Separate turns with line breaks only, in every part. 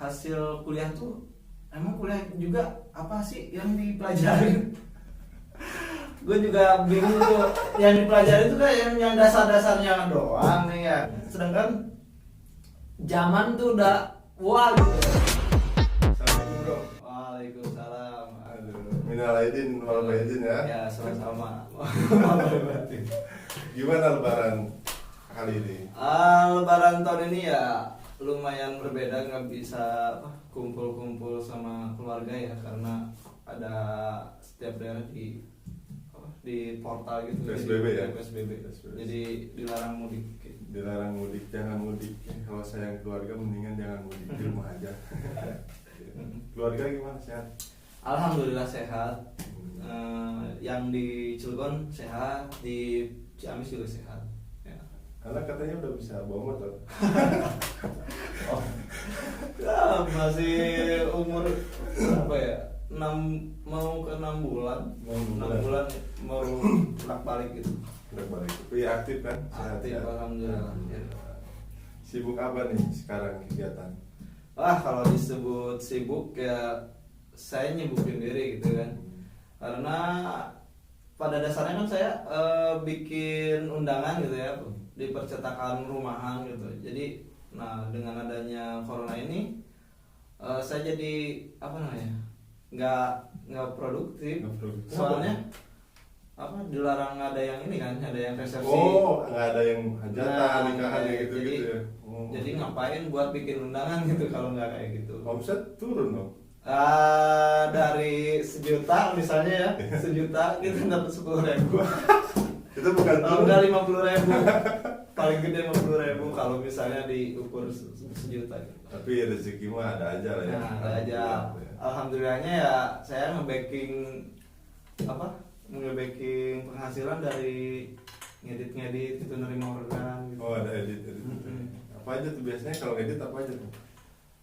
hasil kuliah tuh emang kuliah juga apa sih yang dipelajarin? Gue juga bingung tuh, yang dipelajari itu kan yang dasar-dasarnya doang nih ya. Sedangkan zaman tuh udah wah gitu.
Assalamualaikum bro.
Waalaikumsalam.
Minal aidin wal faizin ya.
Ya sama-sama.
Gimana lebaran kali ini?
Lebaran tahun ini ya lumayan berbeda, nggak bisa kumpul-kumpul sama keluarga ya karena ada setiap daerah di portal gitu.
PSBB ya?
PSBB. Jadi dilarang mudik.
Dilarang mudik, jangan mudik. Kalau sayang keluarga mendingan jangan mudik, di rumah aja. Keluarga gimana, sehat?
Alhamdulillah sehat. Yang di Cilegon sehat, di Ciamis juga sehat. Ya.
Karena katanya udah bisa bawa motor.
Ya, masih umur berapa ya? Mau ke 6 bulan. 6 bulan mau bolak-balik gitu.
Udah balik. Tapi aktif kan? Sehat,
Aktif,
ya?
alhamdulillah. Ya.
Sibuk apa nih sekarang kegiatan?
Kalau disebut sibuk ya saya nyibukin diri gitu kan. Karena pada dasarnya kan saya bikin undangan gitu ya di percetakan rumahan gitu. Jadi dengan adanya corona ini saya jadi apa namanya? nggak produktif. Soalnya dilarang ada yang ini kan, ada yang resepsi.
Oh, nggak ada yang hajatan, nikahan gitu
jadi,
ya.
Jadi ngapain buat bikin undangan gitu kalau nggak kayak gitu.
Omset turun dong.
Dari 1 juta misalnya ya, 1 juta kita dapat 10.000.
Itu bukan
Kalau
turun.
enggak 50.000, paling gede 50.000 kalau misalnya diukur 1 juta. Gitu.
Tapi rezeki mah ada aja lah ya.
Nah, ada aja. Alhamdulillahnya ya saya nge-backing penghasilan dari ngedit itu nerima orderan gitu.
Oh, ada edit. Apa aja tuh biasanya kalau edit apa aja tuh?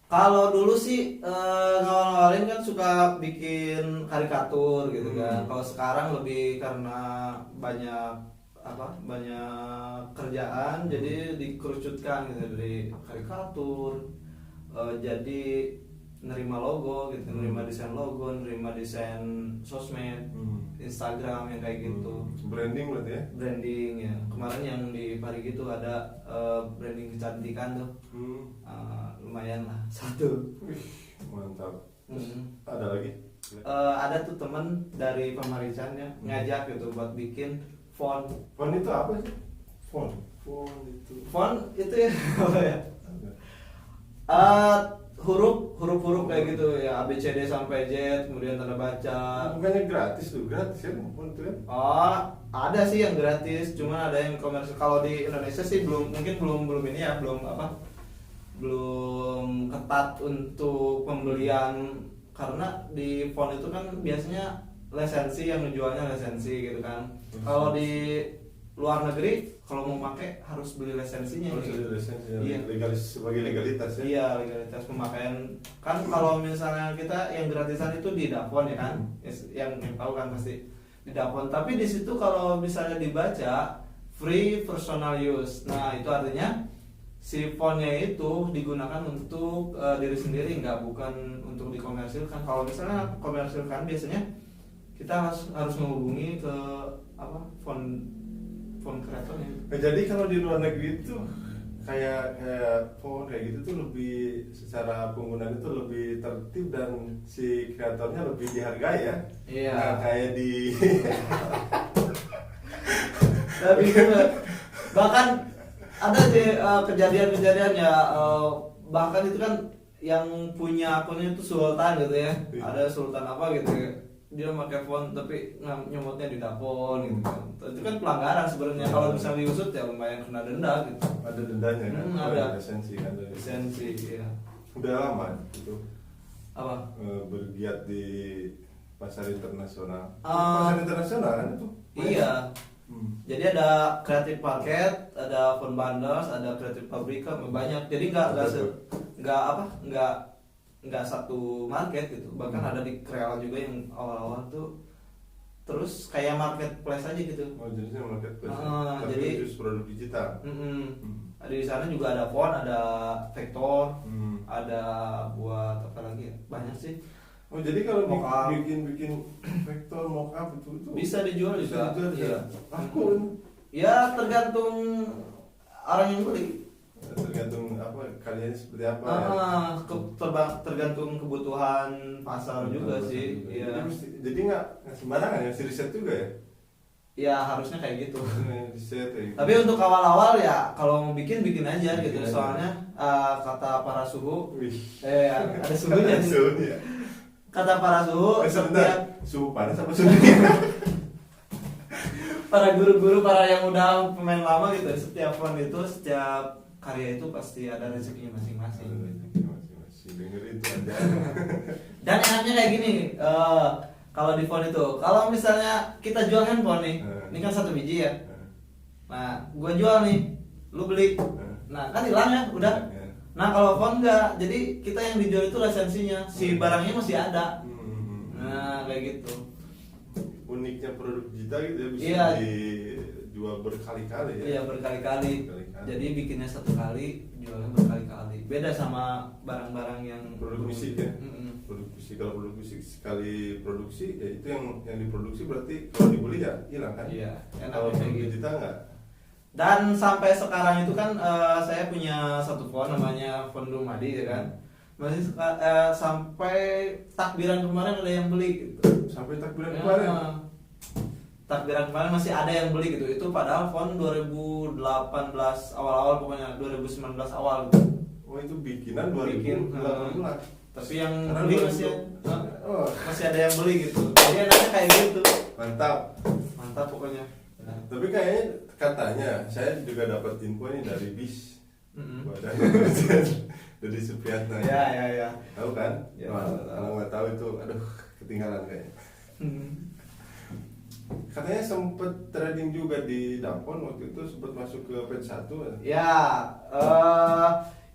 Kalau dulu sih ngawal-ngawalin kan suka bikin karikatur gitu kan. Kalau sekarang lebih karena banyak kerjaan jadi dikerucutkan gitu dari karikatur jadi nerima logo gitu, nerima desain logo, nerima desain sosmed, Instagram yang kayak gitu.
Branding berarti ya?
Branding ya. Kemarin yang di Parigi itu ada branding kecantikan tuh. Lumayan lah 1.
Mantap.
Hmm.
Ada lagi?
Ada tuh temen dari Pamarican ya ngajak gitu buat bikin font.
Font itu apa sih? Font itu.
Font itu ya apa ya? Huruf kayak gitu ya, ABCD sampai Z, kemudian tanda baca.
Bukannya gratis tuh, gratis ya font itu ya?
Ada sih yang gratis, cuman ada yang komersial. Kalau di Indonesia sih belum ini ya, belum ketat untuk pembelian karena di font itu kan biasanya lisensi, yang menjualnya lisensi gitu kan. Kalau di luar negeri kalau mau pakai harus beli lisensinya.
Harus beli lisensi ya.
Iya.
Sebagai legalitas ya.
Iya, legalitas pemakaian. Kan kalau misalnya kita yang gratisan itu di Dafon ya kan. Yang tahu kan pasti di Dafon. Tapi di situ kalau misalnya dibaca free personal use. Nah, itu artinya si fontnya itu digunakan untuk diri sendiri, bukan untuk dikomersilkan. Kalau misalnya komersilkan biasanya kita harus menghubungi ke font kreatornya.
Nah, jadi kalau di luar negeri itu kayak font kayak gitu tuh lebih secara penggunaan itu lebih tertib dan si kreatornya lebih dihargai ya.
Iya.
Nah, kayak di
Tapi bahkan ada sih kejadian-kejadian ya, bahkan itu kan yang punya akunnya itu Sultan gitu ya. Ada Sultan apa gitu ya. Dia pakai font tapi nyomotnya di Dafon gitu kan. Itu kan pelanggaran sebenarnya. Kalau misalnya diusut ya lumayan kena denda gitu.
ada dendanya kan?
Ada
lisensi kan?
lisensi ya.
Udah lama itu
Apa?
bergiat di pasar internasional.
Ah.
Pasar internasional kan itu?
Iya. Jadi ada Creative Market, ada Font Bundles, ada Creative Pabrika, banyak. Jadi nggak satu market gitu. Bahkan ada di Kreal juga yang awal-awal tuh. Terus kayak marketplace aja gitu.
Oh, jenisnya marketplace. Tapi
Jadi
khusus produk digital.
Di sana juga ada font, ada vektor, ada buat sih.
Oh jadi kalau
Mockup.
bikin vektor mockup itu
Bisa dijual juga.
bisa dijual,
Iya.
Aku
Ya tergantung orang yang beli.
tergantung apa kalian seperti apa ya.
Tergantung kebutuhan pasar juga sih. Iya.
Jadi nggak sembarangan ya, riset juga ya.
Ya harusnya kayak gitu.
Riset ya.
Tapi untuk awal-awal ya kalau mau bikin aja gitu.
Bikin aja.
Soalnya kata para suhu,
Wih.
ada suhunya.
Suhunya.
Kata para suhu,
Sebentar,
setiap
suhu panas apa suhu dingin?
para guru-guru, para yang udah pemain lama gitu, setiap font itu, setiap karya itu pasti ada rezekinya masing-masing.
Masih dengerin itu aja.
Dan enaknya kayak gini, kalau di font itu, kalau misalnya kita jual handphone nih, ini kan 1 biji ya. Nah, gua jual nih, lu beli. Nah, kan hilang ya, udah. Nah, kalau font enggak, jadi kita yang dijual itu lisensinya, si barangnya masih ada. Nah, kayak gitu.
Uniknya produk digital gitu ya, bisa
Iya.
dijual berkali-kali ya.
Iya, berkali-kali. Jadi bikinnya 1 kali, jualnya berkali-kali. Beda sama barang-barang yang
Produk fisik ya.
Mm-mm.
Produk fisik, kalau produk fisik sekali produksi ya itu yang diproduksi, berarti kalau dibeli ya hilang kan.
Iya,
Kalau
enaknya kayak
produk
gitu.
digital enggak.
Dan sampai sekarang itu kan saya punya 1 font namanya Font Dumadi ya kan. Masih sampai takbiran kemarin ada yang beli gitu.
Sampai takbiran
Ya,
kemarin.
takbiran kemarin masih ada yang beli gitu. Itu padahal font 2018 awal-awal, pokoknya 2019 awal gitu.
Oh itu bikinan
Bikin,
2018.
Tapi yang
Karena
beli
2000. Oh,
masih ada yang beli gitu. Jadi enaknya kayak gitu.
mantap.
Mantap pokoknya.
Tapi kayaknya katanya saya juga dapat info ini dari BIS.
Mm-mm.
Dari Supriyatna.
Ya.
Tahu kan?
Ya,
Wah,
tahu.
kalau nggak tahu itu, aduh, ketinggalan kayaknya. Katanya sempet trading juga di Dapon waktu itu, sempet masuk ke page 1.
Ya,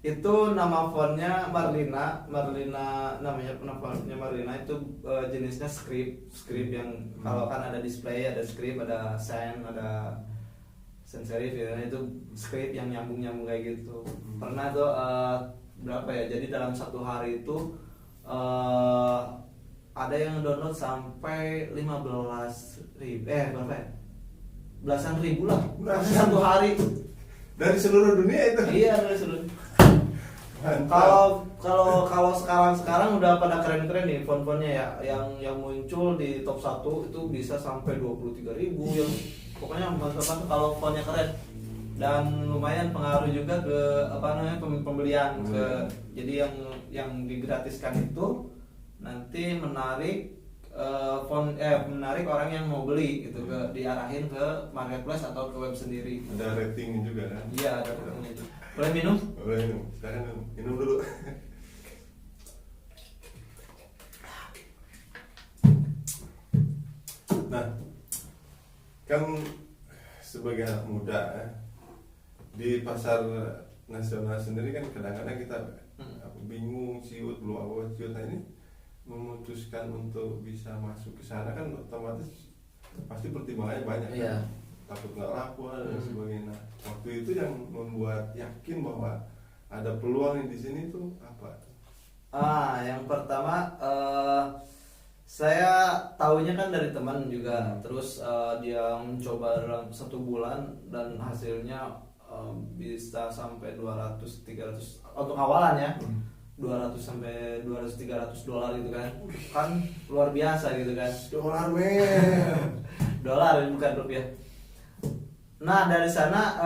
itu nama fontnya Marlina namanya, fontnya Marlina itu jenisnya script yang kalau kan ada display, ada script, ada sign, ada sans serif ya, itu script yang nyambung kayak gitu. Pernah tuh berapa ya? Jadi dalam 1 hari itu ada yang download sampai 15.000, berapa ya? Belasan ribu lah.
Belasan.
1 hari.
Dari seluruh dunia itu.
Iya, dari seluruh.
Mantap.
Kalau sekarang udah pada keren-keren nih font-fontnya ya, yang muncul di top 1 itu bisa sampai 23.000 yang pokoknya mantap kalau fontnya keren. Dan lumayan pengaruh juga ke pembelian ke, jadi yang digratiskan itu nanti menarik menarik orang yang mau beli gitu, diarahin ke marketplace atau ke web sendiri.
Ada ratingnya juga kan?
Iya, ada ratingnya juga. Boleh minum?
Boleh minum, silakan minum dulu. Nah, kan sebagai anak muda ya, di pasar nasional sendiri kan kadang-kadang kita bingung, siut, belum apa siut. Nah ini memutuskan untuk bisa masuk ke sana kan otomatis pasti pertimbangannya banyak kan?
Iya.
Takut nggak laku dan sebagainya. Nah, waktu itu yang membuat yakin bahwa ada peluang di sini tuh apa?
Yang pertama saya tahunya kan dari teman juga, terus dia mencoba dalam 1 bulan dan hasilnya bisa sampai 200-300 untuk awalan ya. 200 sampai 200-300 dolar gitu kan luar biasa gitu kan.
Dolar men.
Dolar bukan rupiah. Nah dari sana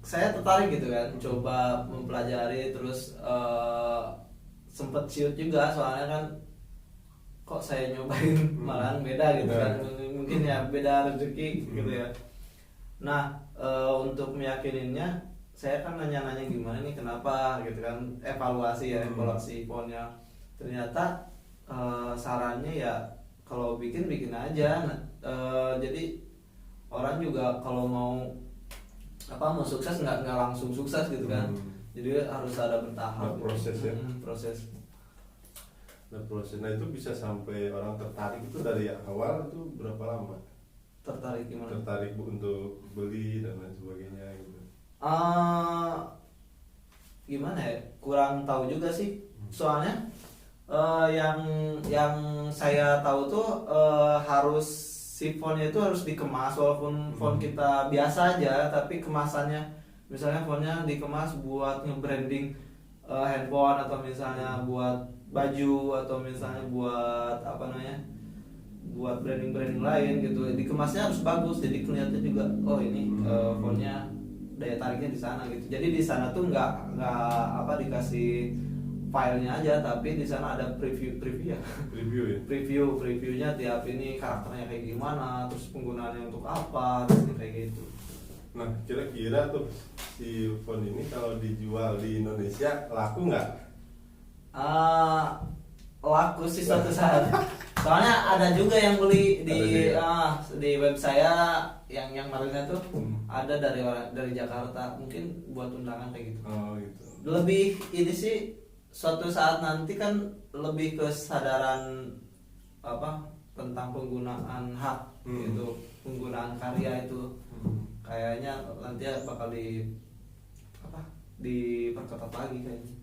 saya tertarik gitu kan, coba mempelajari, terus sempet ciut juga soalnya kan kok saya nyobain malahan beda gitu kan, mungkin ya beda rezeki gitu ya. Nah untuk meyakininnya saya kan nanya-nanya gimana nih, kenapa gitu kan, evaluasi fontnya. Ternyata sarannya ya kalau bikin aja. Jadi orang juga kalau mau sukses nggak langsung sukses gitu kan. Jadi harus ada bertahap.
Proses ya.
Proses.
Nah itu bisa sampai orang tertarik itu dari awal itu berapa lama?
Tertarik gimana?
Tertarik untuk beli dan lain sebagainya gitu.
Gimana ya? Kurang tahu juga sih. Soalnya yang saya tahu tuh harus si fontnya itu harus dikemas, walaupun font kita biasa aja tapi kemasannya misalnya fontnya dikemas buat nge-branding handphone, atau misalnya buat baju, atau misalnya buat apa namanya, buat branding lain gitu, dikemasnya harus bagus jadi kelihatannya juga oh ini fontnya daya tariknya di sana gitu. Jadi di sana tuh nggak apa dikasih filenya aja, tapi di sana ada preview ya. Previewnya tiap ini karakternya kayak gimana, terus penggunaannya untuk apa, terus kayak gitu.
Nah, kira-kira tuh si font ini kalau dijual di Indonesia laku nggak?
Laku sih suatu saat. Soalnya ada juga yang beli di web saya yang marinnya tuh ada dari Jakarta, mungkin buat undangan kayak gitu.
Oh gitu.
Lebih ini sih suatu saat nanti kan lebih kesadaran apa tentang penggunaan hak gitu, penggunaan karya itu kayaknya nanti bakal diperketat lagi kayaknya.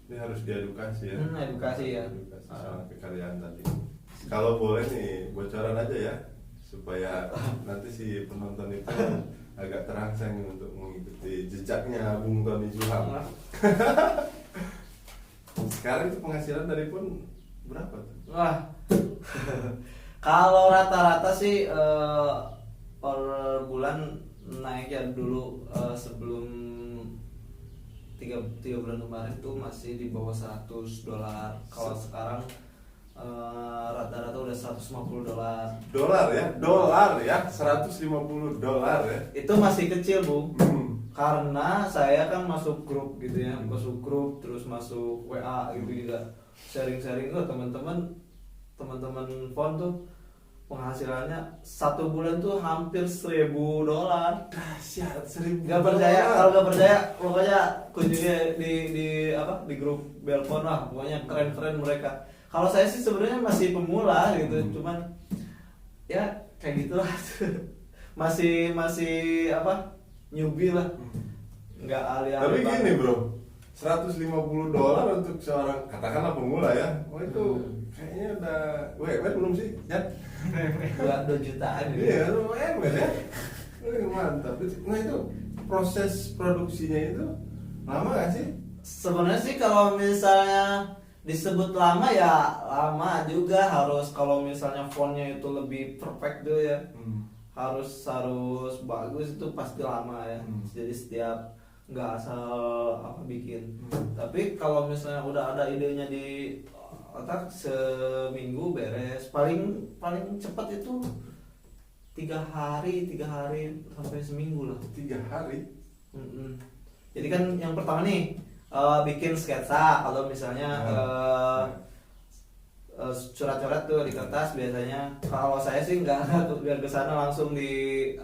Ini harus diedukasi ya.
Edukasi ya.
Edukasi soal kekaryaan tadi. Kalau boleh nih bocoran aja ya supaya nanti si penonton itu agak terangsang untuk mengikuti jejaknya Bung Tony Zuham. Sekarang itu penghasilan dari pun berapa tuh?
Wah, kalau rata-rata sih per bulan naik ya dulu sebelum 3 bulan kemarin tuh masih di bawah $100. Kalau sekarang rata-rata udah $150.
Dolar ya, $150 ya.
Itu masih kecil, Bung. Karena saya kan masuk grup gitu ya, masuk grup terus masuk WA gitu juga, sharing-sharing tuh teman-teman font tuh penghasilannya 1 bulan tuh hampir $1.000.
Dahsyat, $1.000.
Gak percaya, kalau gak percaya pokoknya kunjungi di grup Belfont lah, pokoknya keren-keren mereka. Kalau saya sih sebenarnya masih pemula gitu, cuman ya kayak gitulah. masih apa? Newbie lah, nggak ahli-ahli.
Tapi gini bro, $150 untuk seorang katakanlah pemula ya, oh itu kayaknya udah WM belum sih? Ya,
2 jutaan.
Iya, WM ya. Mantap. Nah itu proses produksinya itu lama nggak sih?
Sebenarnya sih kalau misalnya disebut lama ya lama juga, harus kalau misalnya fontnya itu lebih perfect tuh ya. harus bagus itu pasti lama ya. Jadi setiap nggak asal apa bikin. Tapi kalau misalnya udah ada idenya di otak, seminggu beres. Paling cepat itu 3 hari sampai seminggu lah.
3 hari.
Jadi kan yang pertama nih bikin sketsa. Kalau misalnya coret-coret tuh di kertas biasanya. Kalau saya sih nggak biar ke sana langsung di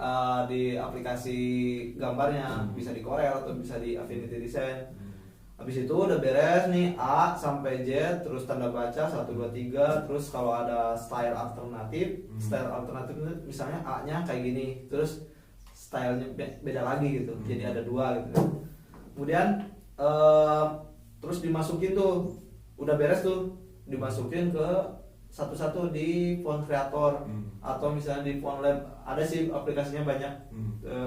aplikasi gambarnya, bisa di Corel atau bisa di Affinity Design. Habis itu udah beres nih A sampai Z, terus tanda baca 1 2 3, terus kalau ada style alternatif misalnya A-nya kayak gini, terus stylenya beda lagi gitu. Jadi ada 2 gitu. Kemudian terus dimasukin tuh, udah beres tuh dimasukin ke satu-satu di Font Creator atau misalnya di Font Lab. Ada sih aplikasinya banyak.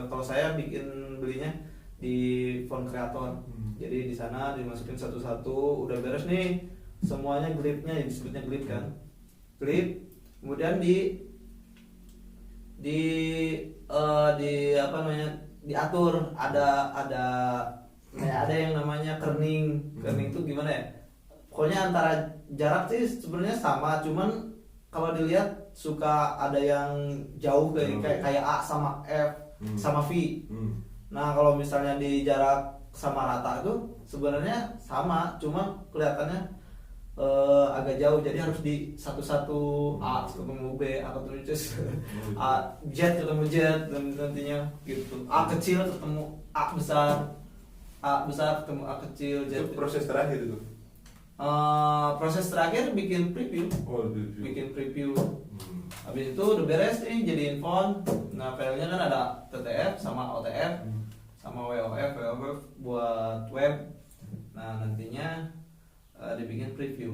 Kalau saya belinya di Font Creator. Jadi di sana dimasukin satu-satu, udah beres nih semuanya, gripnya disebutnya grip kan. Grip, kemudian di apa namanya, diatur, ada yang namanya kerning. Kerning itu gimana ya? Pokoknya antara jarak sih sebenarnya sama, cuman kalau dilihat suka ada yang jauh kayak A sama F sama V. Nah kalau misalnya di jarak sama rata itu sebenarnya sama, cuma kelihatannya agak jauh. Jadi harus di satu-satu, A ketemu B, A ketemu C, Z ketemu Z nantinya gitu. A kecil ketemu A besar, A besar ketemu A kecil, Z.
Itu proses terakhir itu.
Proses terakhir bikin preview. Bikin preview. Habis itu udah beres nih jadiin font. Nah filenya kan ada TTF sama OTF sama WOF buat web. Nah nantinya dibikin preview.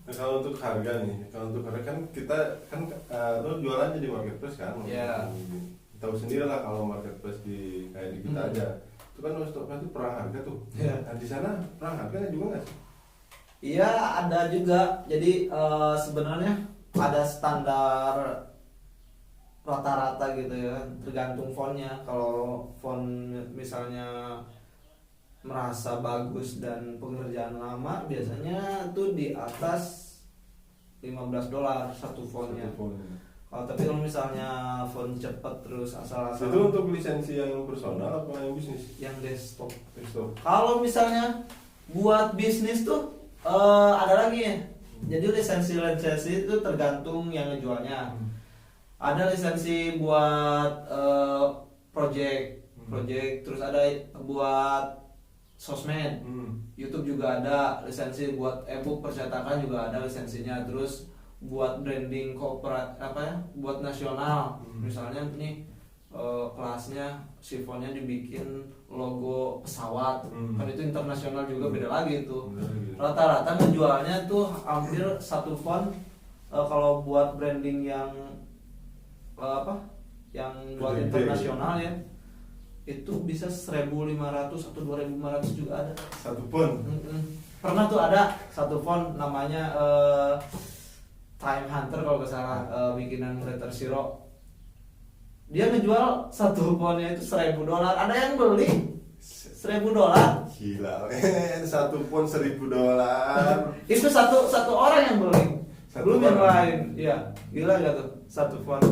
Nah, kalau untuk harga nih, kalau untuk harga kan kita kan lo jualannya di marketplace kan?
Iya.
Tahu sendiri lah kalau marketplace di kayak di kita aja, itu kan one-stop itu perang harga tuh.
Iya.
Nah di sana perang harganya juga nggak sih?
Iya, ada juga. Jadi sebenarnya ada standar rata-rata gitu ya, tergantung fontnya. Kalau font misalnya merasa bagus dan pengerjaan lama, biasanya tuh di atas $15 satu fontnya. Tapi kalau misalnya font cepet terus asal-asal,
Itu untuk lisensi yang personal apa yang bisnis?
yang desktop.
Desktop.
Kalau misalnya buat bisnis tuh ada lagi ya. Jadi lisensi itu tergantung yang ngejualnya. Ada lisensi buat project, terus ada buat sosmed. YouTube juga ada lisensi, buat ebook percetakan juga ada lisensinya. Terus buat branding korporat buat nasional. Misalnya nih kelasnya sifonnya dibikin logo pesawat, kan itu internasional juga, beda lagi itu. Rata-rata ngejualnya tuh hampir satu font kalau buat branding yang yang buat internasional ya, itu bisa 1.500 atau 2.500 juga ada
satu font.
Pernah tuh ada satu font namanya Time Hunter kalau nggak salah, bikinan Letter Zero. Dia ngejual satu fontnya itu $1.000. Ada yang beli $1.000.
Gila, satu font $1.000.
Itu satu orang yang beli. Belum yang
orang.
lain. Iya, gila gak tuh satu font.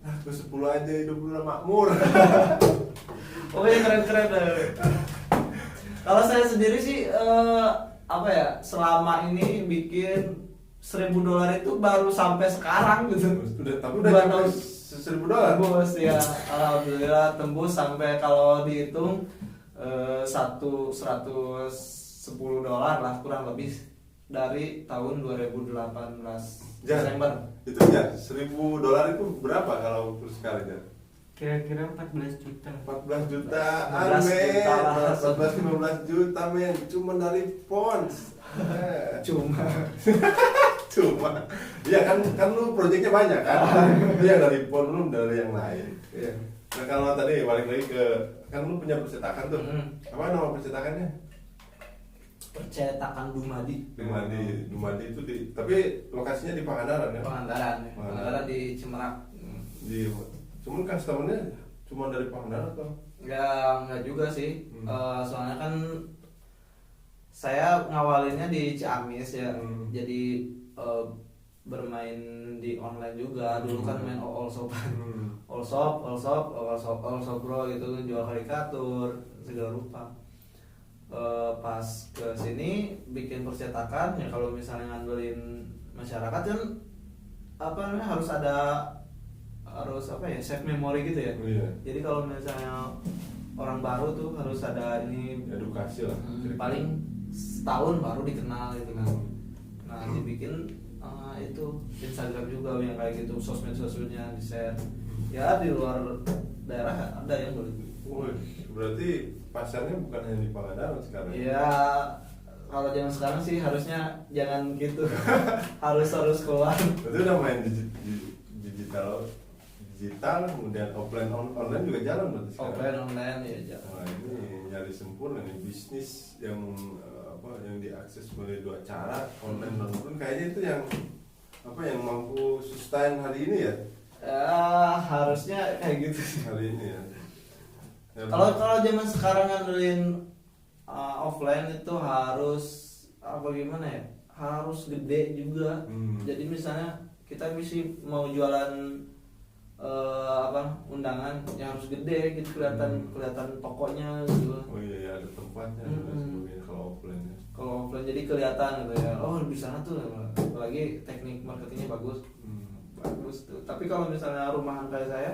Aku 10 aja hidup udah makmur.
Oke, keren-keren. Kalau saya sendiri sih selama ini bikin $1.000 itu baru sampai sekarang gitu.
Tapi udah nyampe $1.000.
Tembus ya, alhamdulillah tembus sampai kalau dihitung $110 lah kurang lebih dari tahun 2018 Desember.
Itu ya $1.000 itu berapa kalau per sekali ya?
Kira-kira 14 juta.
14 juta,
15 juta lah.
14-15 juta men, cuma dari font. Cuma iya kan lu proyeknya banyak kan. Iya dari font lu dari yang lain.
Iya.
Nah kalau tadi balik lagi ke kan lu punya percetakan tuh. Apa nama percetakannya?
Percetakan Dumadi.
Dumadi itu tapi lokasinya di Pangandaran ya.
Pangandaran di Cimerak.
Cuman customernya cuma dari Pangandaran atau?
Enggak juga sih. Soalnya kan saya ngawalinnya di Ciamis ya. Jadi bermain di online juga. Dulu kan main all shop bro gitu, jual karikatur segala rupa. Pas ke sini bikin percetakan ya, kalau misalnya ngandelin masyarakat kan harus save memory gitu ya.
Iya.
Jadi kalau misalnya orang baru tuh harus ada ini
Edukasi lah.
paling setahun baru dikenal gitu kan. Nah dibikin itu Instagram juga yang kayak gitu, sosmednya di share ya, di luar daerah ada yang beli.
Berarti pasarnya bukan hanya di Pangandaran sekarang.
Iya, kalau zaman sekarang sih harusnya jangan gitu. harus keluar.
Berarti udah main digital, kemudian offline online juga jalan berarti sekarang.
Offline online ya jalan.
Nah ini nyari sempurna nih bisnis yang yang diakses melalui dua cara, online dan offline. Kayaknya itu yang mampu sustain hari ini ya.
Harusnya kayak gitu sih.
Hari ini ya.
Kalau zaman sekarang ngandelin offline itu harus gimana ya? Harus gede juga. Jadi misalnya kita mau jualan undangan yang harus gede gitu, kelihatan tokonya gitu.
Oh iya ya, ada tempatnya dan sebagainya kalau offline ya.
Kalau offline jadi kelihatan gitu ya. Oh di sana tuh apalagi teknik marketingnya bagus. Bagus tuh. Tapi kalau misalnya rumahan kayak saya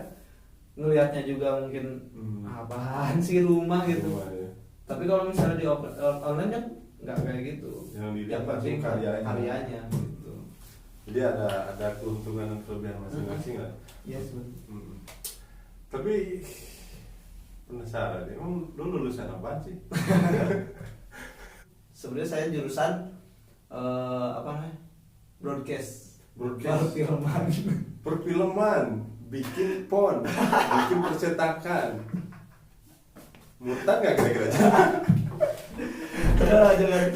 ngelihatnya juga mungkin apaan sih rumah gitu.
Ya.
Tapi kalau misalnya di online kan nggak kayak gitu.
Yang
penting
karyanya
gitu.
Jadi ada keuntungan dan kelebihan masing-masing lah.
Yes,
Tapi penasaran, emang lu lulusan apaan sih?
sebenarnya saya jurusan apa namanya, broadcast.
Broadcast.
Perfilman.
Bikin pon, bikin percetakan. Murtad nggak kira-kira?
Jangan.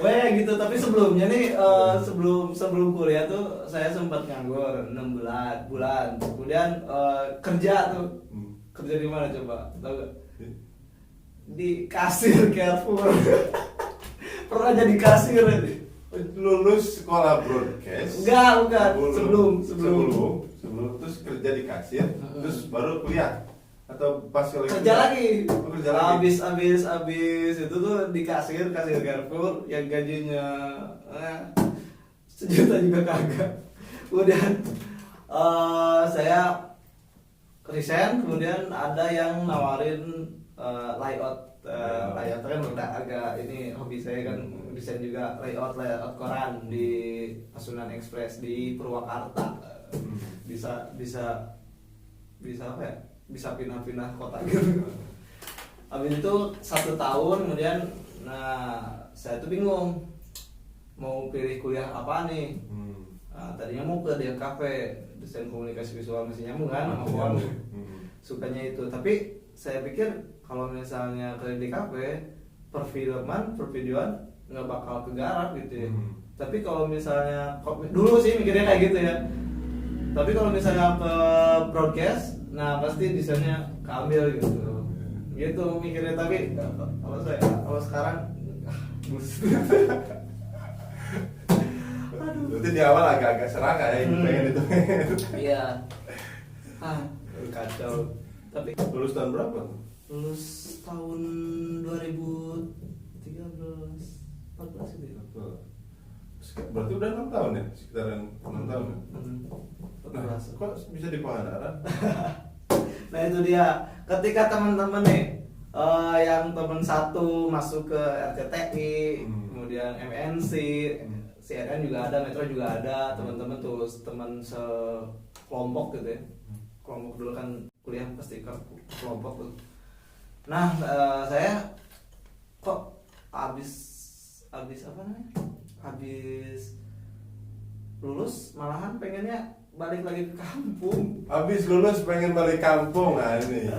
Wah gitu, tapi sebelumnya nih sebelum kuliah tuh saya sempat nganggur 6 bulan. Kemudian kerja tuh. Kerja di mana coba? Tahu gak? Di kasir Carrefour. Pernah jadi kasir.
Lulus sekolah broadcast?
Bukan. Sebelum
terus kerja di kasir, terus baru kuliah atau pas
kerja lagi.
Kerja lagi.
Abis itu tuh di kasir Carrefour yang gajinya 1 juta juga kagak. Kemudian saya resign, kemudian ada yang nawarin layout. Layout kan udah agak ini hobi saya kan, desain juga layout koran di Pasundan Express di Purwakarta. Bisa apa ya? Bisa pindah-pindah kota gitu. Habis itu 1 tahun kemudian, saya tuh bingung mau pilih kuliah apa nih. Tadinya mau ke DKV, desain komunikasi visual, masih nyambung kan sama Pon. Sukanya itu, tapi saya pikir kalau misalnya ke DKV pervideoan nggak bakal kegarap gitu ya. Tapi kalau misalnya dulu sih mikirnya kayak gitu ya. Tapi kalau misalnya ke broadcast, pasti desainnya keambil gitu. Gitu mikirnya, tapi kalau sekarang
Berarti di awal agak-agak serakah ya, pengen itu.
Iya. Kacau. Tapi
Lulus tahun berapa?
lulus tahun 2013 14 gitu ya.
Berarti udah 6 tahun ya? Sekitaran 6 tahun ya? Nah,
14.
kok bisa di Pangandaran?
Nah itu dia, ketika teman-teman nih yang teman satu masuk ke RCTI, kemudian MNC, CNN juga ada, Metro juga ada, teman-teman tuh teman sekelompok gitu ya. Kelompok dulu kan kuliah pasti kelompok tuh. Nah saya kok habis apa namanya? Habis lulus malahan pengennya balik lagi ke kampung.
Habis lulus pengen balik kampung, ini.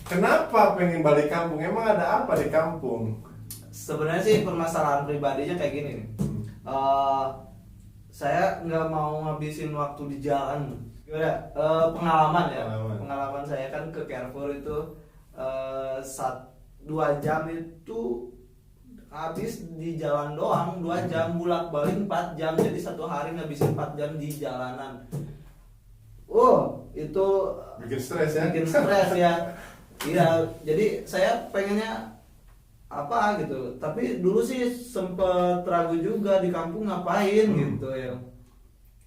Kenapa pengen balik kampung? Emang ada apa di kampung?
Sebenarnya sih permasalahan pribadinya kayak gini nih. Saya nggak mau ngabisin waktu di jalan. Gimana? Pengalaman ya. Pengalaman saya kan ke Carrefour itu 2 jam itu habis di jalan doang, 2 jam bolak-balik 4 jam, jadi 1 hari ngabisin 4 jam di jalanan. Itu
Bikin stres ya?
Bikin stres ya. Iya, jadi saya pengennya apa gitu. Tapi dulu sih sempet ragu juga di kampung ngapain gitu ya.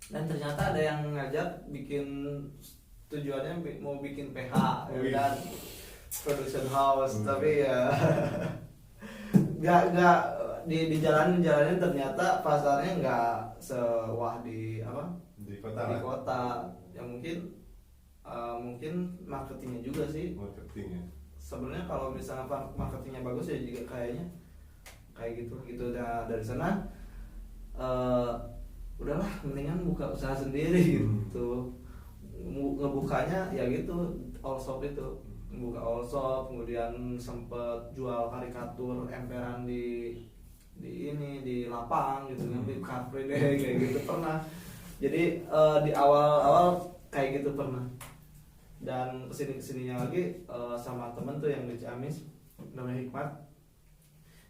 Dan ternyata ada yang ngajak bikin, tujuannya mau bikin PH ya kan, production house. Tapi ya nggak di jalanin ternyata pasarnya nggak sewah di kota. Ya mungkin marketingnya juga sih.
Marketingnya.
Sebenarnya kalau misalnya marketingnya bagus ya juga kayaknya kayak gitu. Nah dari sana udahlah mendingan buka usaha sendiri gitu. Ngebukanya ya gitu, all shop itu. Buka all shop, kemudian sempet jual karikatur emperan di lapang gitu, ngambil Car Free Day kayak gitu pernah. Jadi di awal kayak gitu pernah. Dan kesininya lagi sama temen tuh yang di Ciamis namanya Hikmat,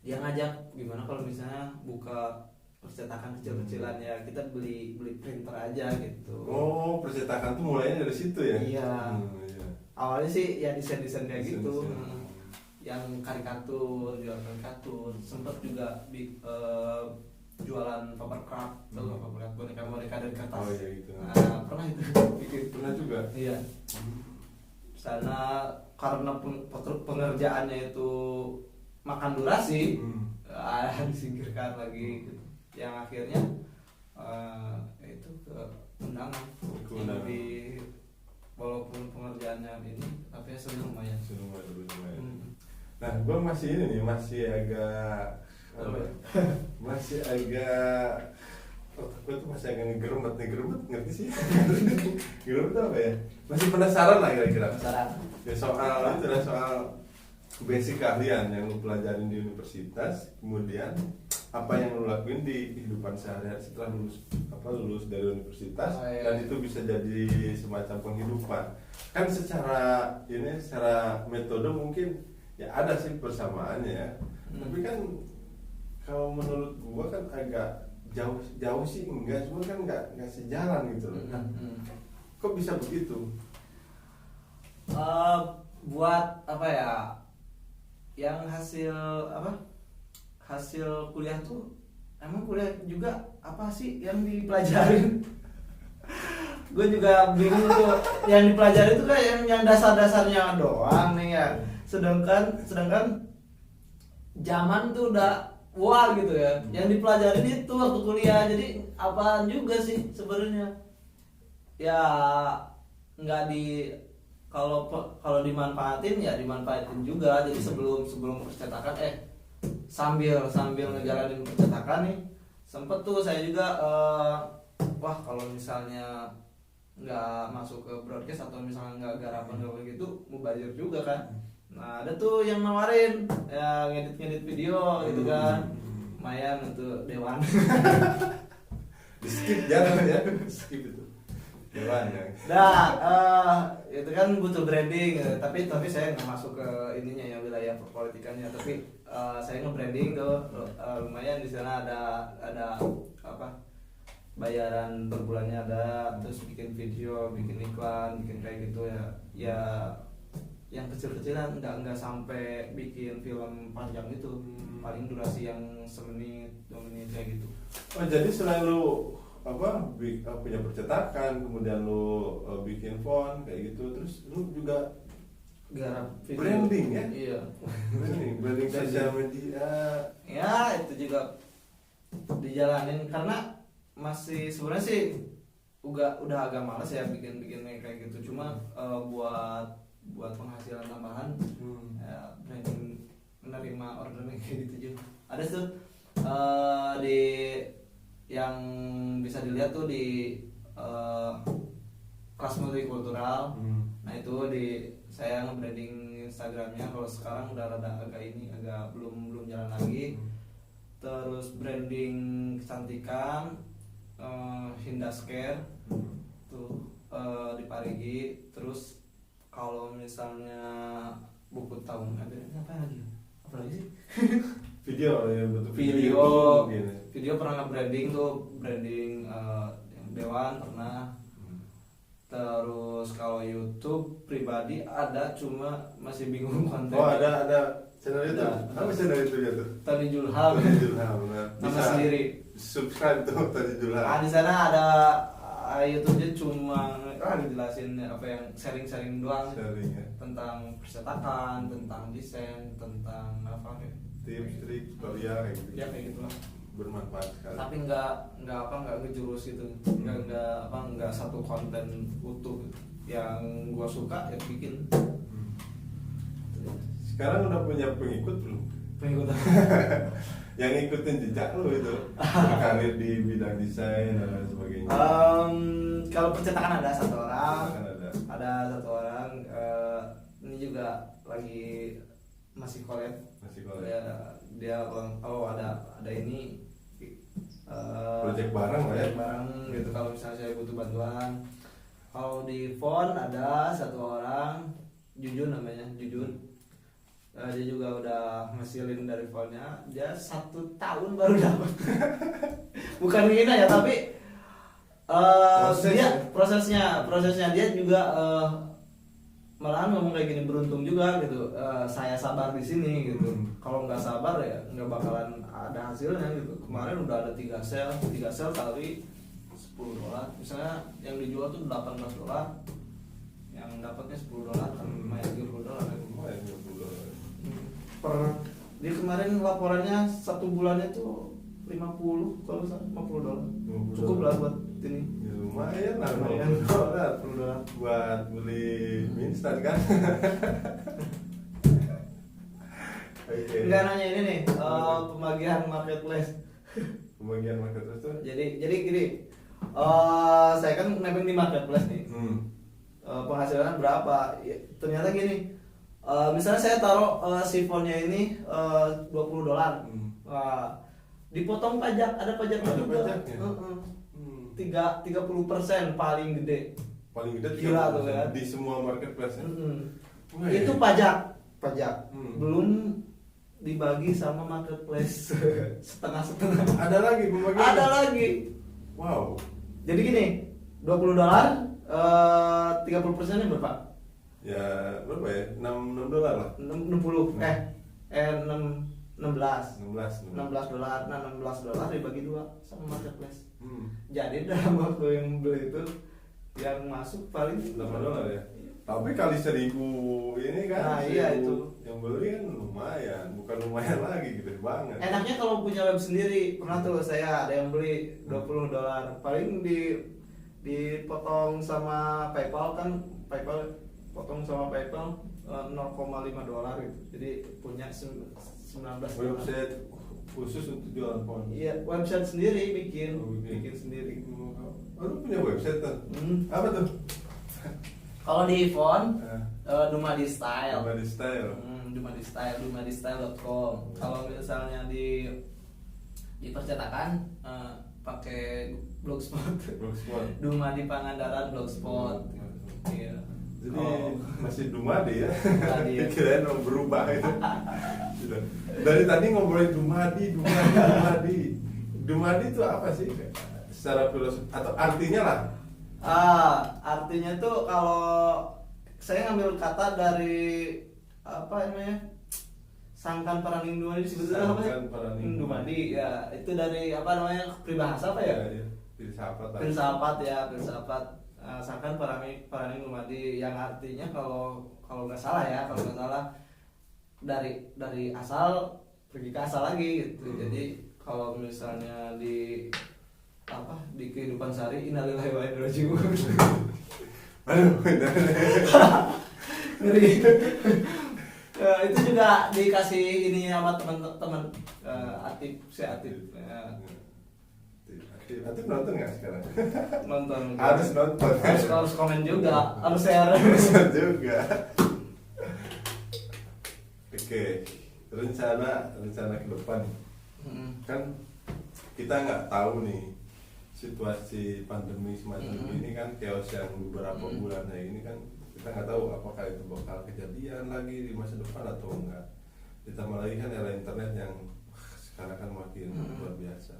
dia ngajak gimana kalau misalnya buka percetakan kecil-kecilan ya, kita beli printer aja gitu.
Oh, percetakan tuh mulainya dari situ ya?
Iya.
Iya.
Awalnya sih ya desain kayak gitu, yang karikatur, jualan karikatur, sempet juga jualan paper craft, boneka dari kertas.
Oh iya gitu.
Nah, pernah itu bikin.
Pernah juga.
Iya. Sana karena pengerjaannya itu makan durasi, disingkirkan lagi gitu. Yang akhirnya itu ke undangan. Lebih walaupun pengerjaannya ini tapi hasilnya lumayan.
Nah, gue masih ini nih, masih agak apa ya? Masih agak otak gue tuh masih agak ngegeremet, ngerti sih? Geremet tuh apa ya? Masih penasaran lah kira-kira.
Penasaran.
Ya soal itu lah, soal basic keahlian yang lu pelajarin di universitas, kemudian apa yang lu lakuin di kehidupan sehari-hari setelah lulus dari universitas.
Oh, iya.
Dan itu bisa jadi semacam penghidupan. Kan secara metode mungkin ya ada sih persamaannya ya. Tapi kan kalau menurut gua kan agak jauh sih enggak, cuma kan enggak sejalan gitu loh. Nah, kok bisa begitu?
Buat apa ya? Yang hasil kuliah tuh emang kuliah juga apa sih yang dipelajarin? Gue juga bingung tuh. Yang dipelajarin tuh kan yang dasar-dasarnya doang nih ya. Sedangkan zaman tuh udah wah gitu ya. Yang dipelajarin itu waktu kuliah. Jadi apaan juga sih sebenarnya? Ya nggak kalau dimanfaatin ya dimanfaatin juga. Jadi sebelum percetakan sambil ngejalanin percetakan nih sempet tuh saya juga wah kalau misalnya nggak masuk ke broadcast atau misalnya nggak garapan gitu mubazir juga kan. Nah ada tuh yang nawarin ya ngedit video gitu kan, lumayan untuk Dewan.
Di skip jangan ya, skip itu Dewan ya.
Nah itu kan butuh branding tapi saya nggak masuk ke ininya ya, wilayah perpolitikannya, tapi saya nge-branding tuh lumayan. Di sana ada apa bayaran per bulannya ada, terus bikin video, bikin iklan, bikin kayak gitu ya yang kecil-kecilan, nggak sampai bikin film panjang itu, paling durasi yang semenit 2 menit kayak gitu.
Oh jadi selain lu punya percetakan, kemudian lu bikin font kayak gitu, terus lu juga
garap video.
Branding ya?
Iya.
branding sosial media.
Ya itu juga dijalanin karena masih sebenarnya sih udah agak malas ya bikin kayak gitu, cuma buat penghasilan tambahan ya, branding, menerima orderan kayak gitu juga ada tuh di yang bisa dilihat tuh di kelas multikultural. Nah itu saya nge-branding Instagramnya, kalau sekarang udah rada agak belum jalan lagi. Terus branding kecantikan Hindaskare tuh di Parigi. Terus kalau misalnya buku tahunan apa lagi sih?
Video ya, bentuk
video pernah nge-branding tuh, branding yang Dewan pernah. Terus kalau YouTube pribadi ada, cuma masih bingung konten.
Oh ada channel itu. Apa channel itu ya tuh?
Tadi Julham. Nama sendiri.
Subscribe tuh Tadi Julham.
Nah, di sana ada YouTube-nya cuma dijelasin apa yang sharing doang.
Sharing ya.
Tentang percetakan, tentang desain, tentang apa ya?
Tips, trik, tutorial kayak gitu.
Ya kayak gitulah.
Bermanfaat sekali.
Tapi nggak ngejurus itu, nggak satu konten utuh yang gua suka ya bikin.
Sekarang udah punya pengikut belum?
Pengikut
yang ngikutin jejak lu itu, berkarir di bidang desain dan lain sebagainya.
Kalau percetakan ada satu orang,
ada
satu orang. Ini juga lagi masih collab. Dia ada ini
project bareng lah ya.
Bareng gitu kalau misalnya saya butuh bantuan. Kalau di font ada satu orang, Jujun namanya, Jujun. Dia juga udah ngasilin dari fontnya. Dia 1 tahun baru dapat. Bukan gini ya, tapi prosesnya dia juga malahan ngomong kayak gini, beruntung juga gitu. Saya sabar di sini gitu. Kalau nggak sabar ya nggak bakalan ada hasilnya gitu. Kemarin udah ada 3 sel kali $10. Misalnya yang dijual tuh $18, yang dapatnya $10 kan lumayan $20 kan. Dia kemarin laporannya 1 bulannya tuh 50 kalau salah, $50. Cukup lah buat ini.
Ya, lumayan lah,
$50
buat beli mie instan kan. Oke.
Nggak nanya ini nih, pembagian marketplace.
Pembagian marketplace tuh.
Jadi gini, saya kan nebeng di marketplace nih. Penghasilan berapa? Ya, ternyata gini, misalnya saya taruh sifonnya ini $20, dipotong pajak, ada pajaknya
Ada
juga.
pajaknya?
30% paling gede.
Paling gede
Gila tuh kan.
di semua marketplace ya. Wah,
Itu
iya.
pajak,
Hmm.
belum dibagi sama marketplace setengah-setengah.
Ada lagi pembagian.
Ada lagi.
Wow.
Jadi gini, $20, 30%-nya berapa?
Ya berapa ya? $6 lah.
60 16
16.
$16. Nah, $16 dibagi 2 sama marketplace.
Hmm.
Jadi dalam waktu yang beli itu yang masuk paling
$8 ya. Tapi kali 1.000 ini kan.
Nah, iya
1.000
itu.
Yang beli kan lumayan, bukan lumayan lagi, gede banget.
enaknya kalau punya web sendiri. Pernah tuh saya ada yang beli $20, paling dipotong sama PayPal kan, potong sama PayPal $0,5 gitu. Jadi punya $19.
Website khusus untuk jualan phone.
Iya, website sendiri bikin,
Oh,
bikin sendiri.
Oh, lu punya website tuh? Apa tuh?
Kalau di phone, Dumadi Style.
Dumadi Style.
Dumadi Style, dumadistyle.com. Kalau misalnya di percetakan pakai blogspot.
Blogspot.
Dumadi Pangandaran blogspot. Iya.
Jadi masih Dumadi ya.
Dumadi, ya.
Kirain mau berubah itu. Sudah. Dari tadi ngobrolin Dumadi. Dumadi itu apa sih? Secara filosofi atau artinya lah?
Artinya tuh kalau saya ngambil kata dari apa namanya, Sangkan Paraning Dumadi, sebetulnya apa sih?
Sangkan Paraning
Dumadi ya, itu dari apa namanya, peribahasa apa ya?
Iya. Filsafat.
Filsafat ya, filsafat. Sangkan Paraning Dumadi yang artinya kalau nggak salah ya, dari asal pergi ke asal lagi gitu. Jadi kalau misalnya di kehidupan sehari, innalillahi wa inna ilaihi raji'un.
Aduh,
Ngeri. Itu juga dikasih ini sama teman-teman, Atif.
Atif nonton nggak sekarang?
Nonton.
Harus nonton.
Harus komen juga, harus share.
Bisa juga. Oke, rencana ke depan kan kita nggak tahu nih situasi pandemi semacam ini kan, chaos yang beberapa bulan ini kan kita nggak tahu apakah itu bakal kejadian lagi di masa depan atau enggak. Ditambah lagi kan era internet yang sekarang kan makin luar biasa.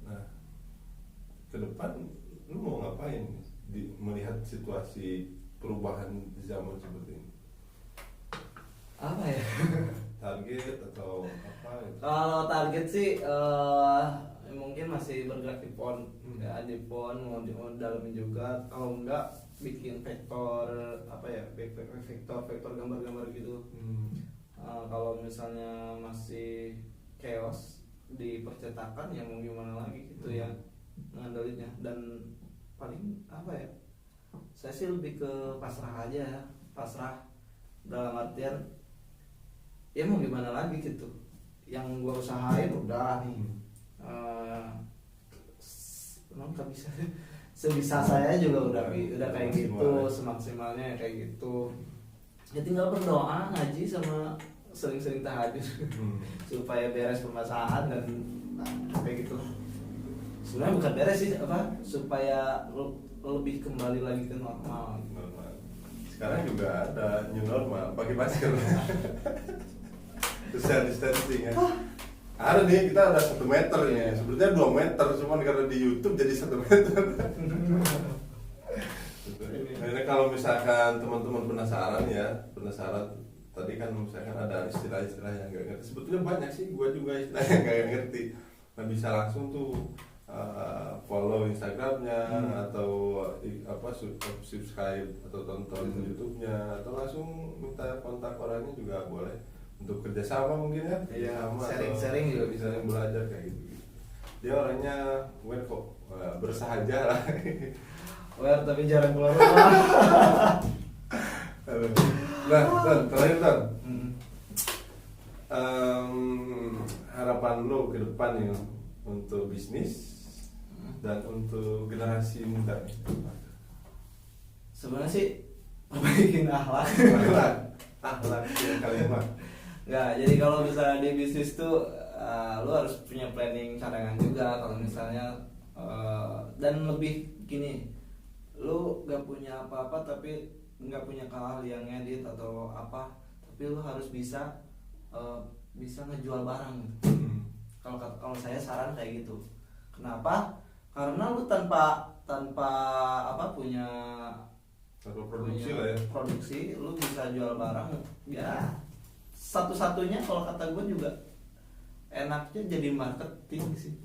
Nah, ke depan lu mau ngapain melihat situasi perubahan zaman seperti ini?
Apa ya?
Target atau apa gitu?
Kalau target sih mungkin masih bergerak di phone. Ya, di phone mau dalamin juga. Kalau enggak bikin vektor apa ya? Vektor gambar-gambar gitu. Kalau misalnya masih chaos di percetakan, ya mau gimana lagi gitu ya ngandelinnya. Dan paling apa ya, saya sih lebih ke pasrah aja ya. Pasrah dalam artian ya mau gimana lagi gitu, yang gua usahain udah nih, nggak bisa sebisa saya juga udah kayak gitu, semaksimalnya kayak gitu. Ya tinggal berdoa, ngaji, sama sering-sering tahajud supaya beres permasalahan dan kayak gitu. Sebenarnya bukan beres sih, supaya lebih kembali lagi ke normal.
Sekarang juga ada new normal, pakai masker. Social distancing ya. Ada nih, kita ada 1 meter ya. Sebetulnya 2 meter, cuman karena di YouTube jadi 1 meter. Nah, kalau misalkan teman-teman penasaran tadi kan misalkan ada istilah-istilah yang nggak ngerti. Sebetulnya banyak sih, gua juga istilah yang nggak ngerti. Nah, bisa langsung tuh follow Instagramnya atau subscribe atau tonton YouTube-nya, atau langsung minta kontak orangnya juga boleh untuk kerjasama mungkin ya.
Iya,
Kerjasama
sharing-sharing
atau
juga bisa.
belajar kayak gitu. Dia orangnya kok bersahaja lah.
Tapi jarang keluar rumah.
Nah, terakhir harapan lo ke depan nih untuk bisnis dan untuk generasi muda nih?
Sebenarnya sih perbaikin akhlak.
Akhlak yang kalimat.
Nggak, jadi kalau misalnya di bisnis tuh lu harus punya planning cadangan juga. Kalau misalnya dan lebih gini, lu nggak punya apa-apa tapi nggak punya keahlian ngedit atau apa, tapi lu harus bisa ngejual barang gitu. Kalau saya saran kayak gitu. Kenapa? Karena lu tanpa apa punya
Atau produksi lah ya.
Produksi, lu bisa jual barang ya. Satu-satunya kalau kata gue juga enaknya jadi marketing sih.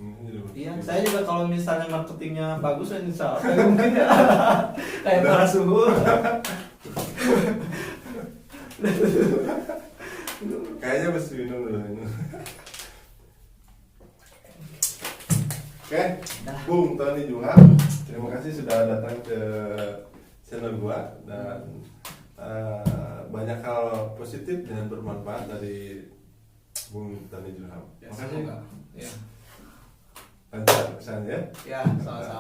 Iya, saya juga kalau misalnya marketingnya bagus ya insya Allah mungkin ya kayak para suhu.
Kayaknya mesti minum dulu ini. Oke, Bung Tony Juham, terima kasih sudah datang ke channel gua dan banyak hal positif dan bermanfaat dari Bung Tony Juham.
Ya,
Makasih.
ya.
Lancar kesannya ya.
Ya, sama-sama.